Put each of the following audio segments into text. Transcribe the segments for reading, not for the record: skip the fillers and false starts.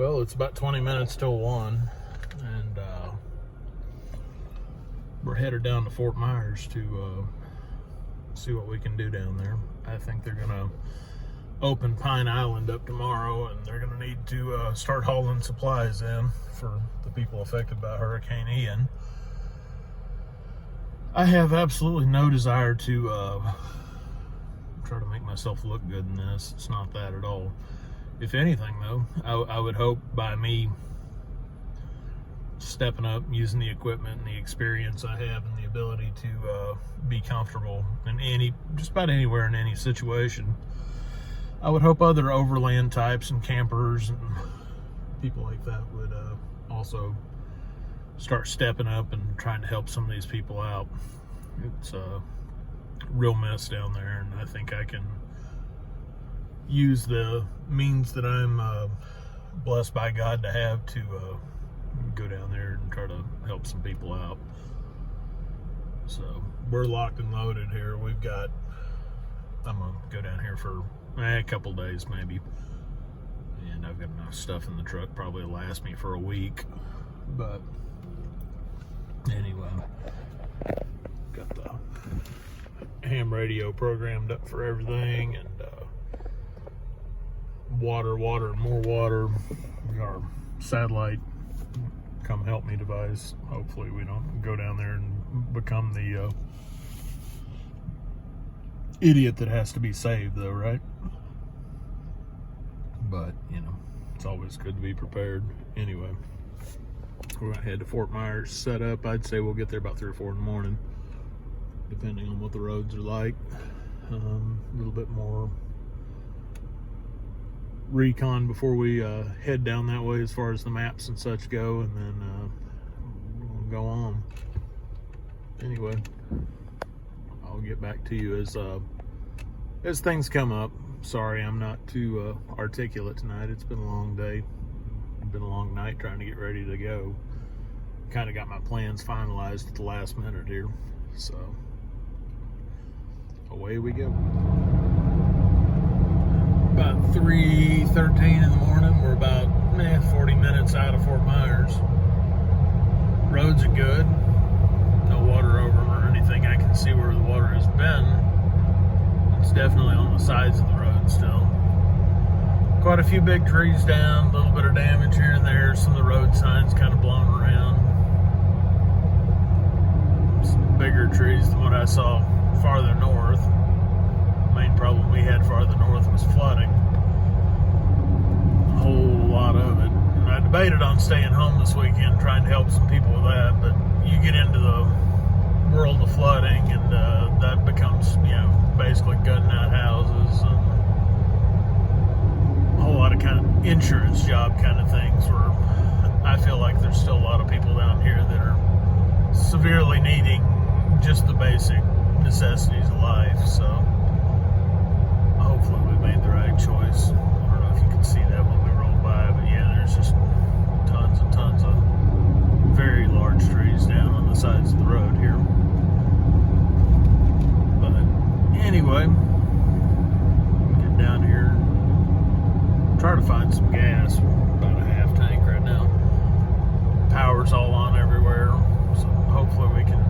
Well, it's about 20 minutes till 1, and we're headed down to Fort Myers to see what we can do down there. I think they're gonna open Pine Island up tomorrow, and they're gonna need to start hauling supplies in for the people affected by Hurricane Ian. I have absolutely no desire to try to make myself look good in this. It's not that at all. If anything, though, I would hope by me stepping up, using the equipment and the experience I have and the ability to be comfortable in just about anywhere in any situation, I would hope other overland types and campers and people like that would also start stepping up and trying to help some of these people out. It's a real mess down there, and I think I can use the means that I'm blessed by God to have to go down there and try to help some people out. So we're locked and loaded here. I'm gonna go down here for a couple days maybe, and I've got enough stuff in the truck probably to last me for a week. But anyway, got the ham radio programmed up for everything, and water, and more water. Our satellite come help me device. Hopefully we don't go down there and become the idiot that has to be saved, though, right? But it's always good to be prepared. Anyway, we're gonna head to Fort Myers, set up. I'd say we'll get there about 3 or 4 in the morning, depending on what the roads are like. A little bit more recon before we head down that way as far as the maps and such go, and then we'll go on. Anyway, I'll get back to you as things come up. Sorry I'm not too articulate tonight. It's been a long day. It's been a long night trying to get ready to go. Kind of got my plans finalized at the last minute here, so away we go. About 3:13 in the morning. We're about 40 minutes out of Fort Myers. Roads are good. No water over them or anything. I can see where the water has been. It's definitely on the sides of the road still. Quite a few big trees down. A little bit of damage here and there. Some of the road signs kind of blown around. Some bigger trees than what I saw farther north. Main problem we had farther north was flooding. A whole lot of it. And I debated on staying home this weekend, trying to help some people with that, but you get into the world of flooding, and that becomes, basically gutting out houses and a whole lot of kind of insurance job kind of things, where I feel like there's still a lot of people down here that are severely needing just the basic necessities of life. So hopefully we made the right choice. I don't know if you can see that when we rolled by, but yeah, there's just tons and tons of very large trees down on the sides of the road here. But anyway, get down here, try to find some gas. About a half tank right now. Power's all on everywhere, so hopefully we can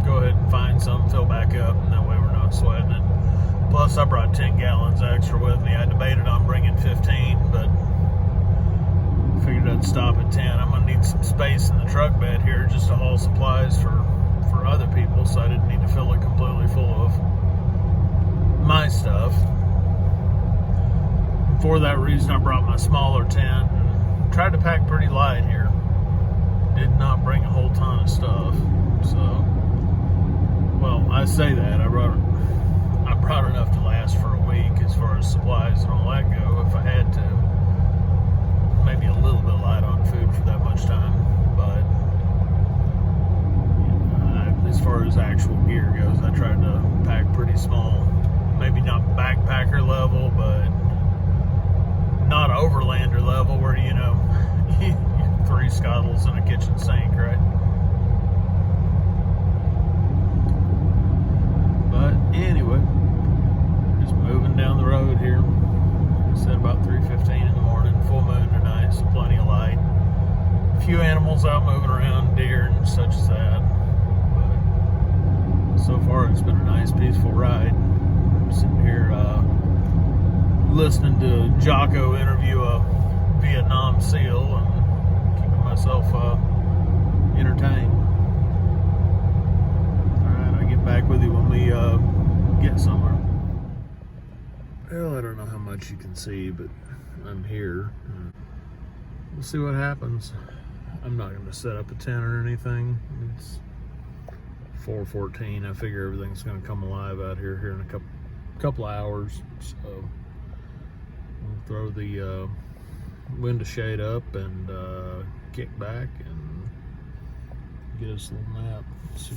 go ahead and find some, fill back up, and that way we're not sweating it. Plus, I brought 10 gallons extra with me. I debated on bringing 15, but figured I'd stop at 10. I'm going to need some space in the truck bed here just to haul supplies for other people, so I didn't need to fill it completely full of my stuff. For that reason, I brought my smaller tent and tried to pack pretty light here. Did not bring a whole ton of stuff, so, well, I say that. I brought enough to last for a week as far as supplies and all that go, if I had to. Maybe a little bit light on food for that much time, but as far as actual gear goes, I tried to pack pretty small. Maybe not backpacker level, but not overlander level where, 3 scuttles and a kitchen sink, right? But anyway, just moving down the road here. Like I said, about 3:15 in the morning, full moon. few animals out moving around, deer and such as that. But so far, it's been a nice, peaceful ride. I'm sitting here listening to Jocko interview a Vietnam SEAL and keeping myself entertained. Alright, I'll get back with you when we get somewhere. Well, I don't know how much you can see, but I'm here. We'll see what happens. I'm not going to set up a tent or anything. It's 4:14. I figure everything's going to come alive out here in a couple of hours. So we'll throw the window shade up and kick back and get us a little nap. See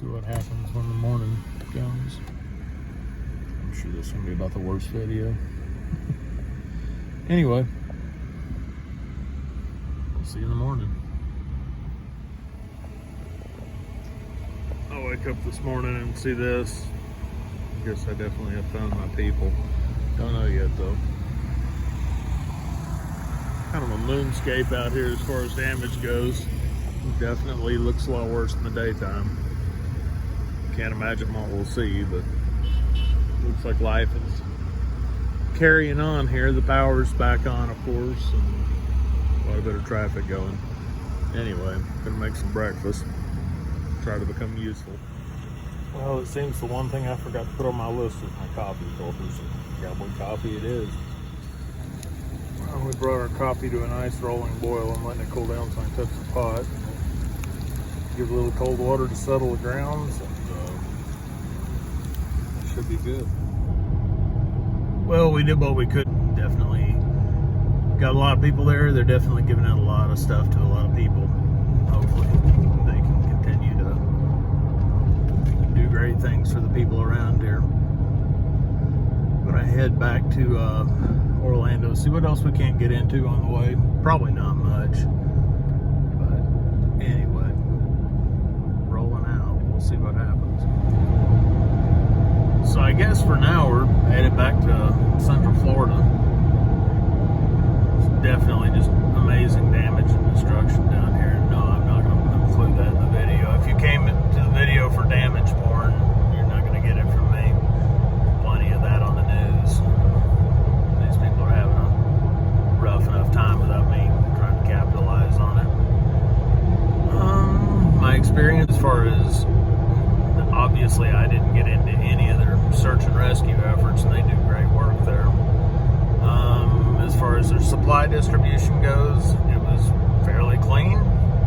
what happens when the morning comes. I'm sure this is going to be about the worst video. Anyway, we'll see you in the morning. I wake up this morning and see this. I guess I definitely have found my people. Don't know yet though. Kind of a moonscape out here as far as damage goes. Definitely looks a lot worse in the daytime. Can't imagine what we'll see, but looks like life is carrying on here. The power's back on, of course, and quite a bit of traffic going. Anyway, gonna make some breakfast. Try to become useful. Well, it seems the one thing I forgot to put on my list was my coffee filters. Cowboy coffee it is. Well, we brought our coffee to a nice rolling boil and letting it cool down so I can touch the pot. Give a little cold water to settle the grounds, and it should be good. Well, we did what we could. Definitely got a lot of people there. They're definitely giving out a lot of stuff to a lot of people. Hopefully they can continue to do great things for the people around here. I'm gonna head back to Orlando, see what else we can get into on the way. Probably not much, but anyway, rolling out. We'll see what happens. So I guess for now we're headed back to Central Florida. It's definitely just amazing damage and destruction down here. No, I'm not going to include that in the video. If you came to the video for damage porn, you're not going to get it from me. Plenty of that on the news. These people are having a rough enough time without me trying to capitalize on it. My experience as far as, obviously I didn't get into any of their search and rescue efforts, and they do great work there. As far as their supply distribution goes, it was fairly clean,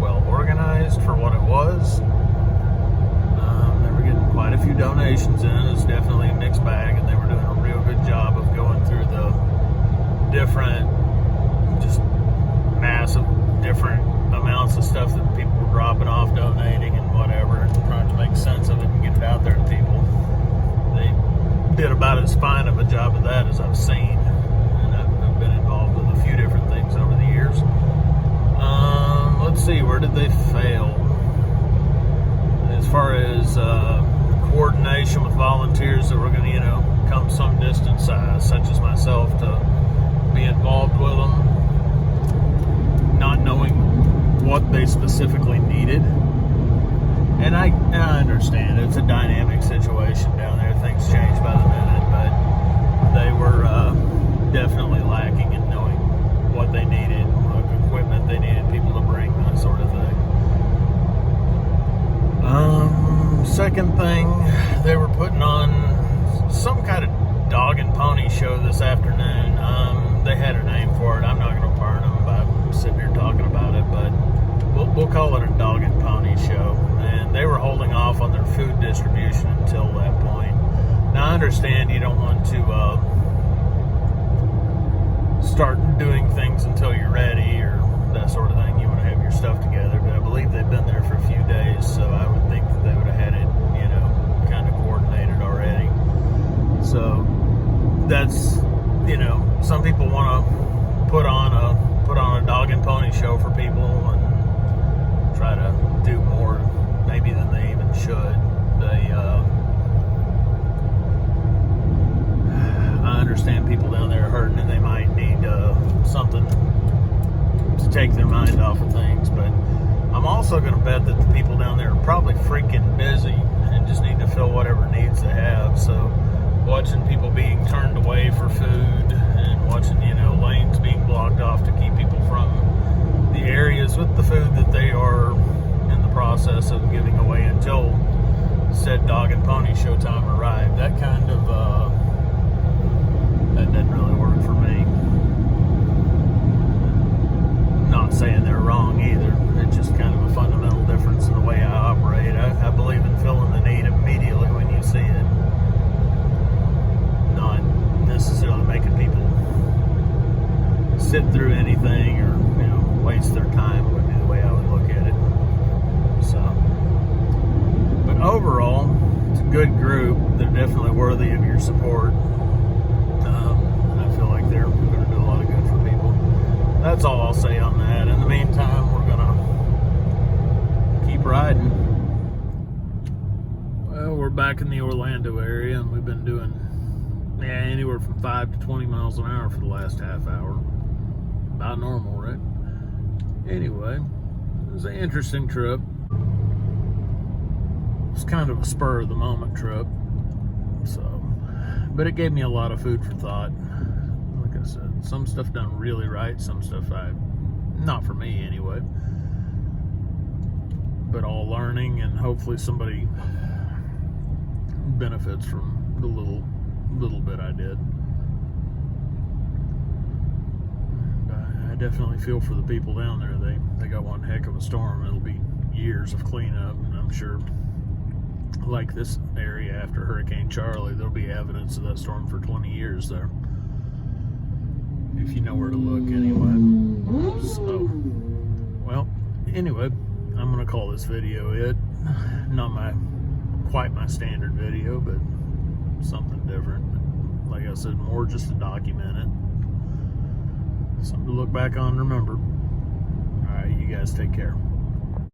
well organized for what it was. They were getting quite a few donations in. It's definitely a mixed bag, and they were doing a real good job of going through the different, just massive different amounts of stuff that people were dropping off, donating and whatever, and trying to make sense of it and get it out there to people. They did about as fine of a job of that as I've seen, and I've been involved with a few different things over the years. Let's see, where did they fail? As far as coordination with volunteers that were going to, come some distance, such as myself, to be involved with them, not knowing what they specifically needed. And I understand it's a dynamic situation down there. Things change by the minute, but they were definitely lacking in knowing what they needed, what equipment they needed people to bring, that sort of thing. Second thing, they were putting on some kind of dog and pony show this afternoon. They had a name for it. I'm not going to burn them by sitting here talking about it, but we'll call it a dog and pony show. And they were holding off on their food distribution until that point. Now I understand you don't want to start doing things until you're ready or that sort of thing. You want to have your stuff together, but I believe they've been there for a few days, so I would think that they would have had it, kind of coordinated already. So that's, some people want to put on a dog and pony show for people and try to do more maybe than they even should. I understand people down there are hurting and they might need something to take rights they have. So watching people being turned away for food and watching, lanes being blocked off to keep people from the areas with the food that they are in the process of giving away until said dog and pony show time arrived. That kind of, that didn't really work for me. Not saying they're wrong either. It's just kind of a fundamental difference in the way I operate. I believe in filling the need immediately when you see it, not necessarily making people sit through anything or waste their time would be the way I would look at it. So, but overall, it's a good group. They're definitely worthy of your support. And I feel like they're going to do a lot of good for people. That's all I'll say on that. In the meantime, we're gonna keep riding. Well, we're back in the Orlando area, and we've been doing anywhere from 5 to 20 miles an hour for the last half hour. About normal, right? Anyway, it was an interesting trip. It was kind of a spur of the moment trip, but it gave me a lot of food for thought. Like I said, some stuff done really right, some stuff not for me anyway, but all learning, and hopefully somebody benefits from the little bit I did. I definitely feel for the people down there. They got one heck of a storm. It'll be years of cleanup, and I'm sure, like this area after Hurricane Charlie, there'll be evidence of that storm for 20 years there, if you know where to look anyway. So, well, anyway, I'm gonna call this video it. Not quite my standard video, but something different. Like I said, more just to document it. Something to look back on and remember. All right, you guys take care.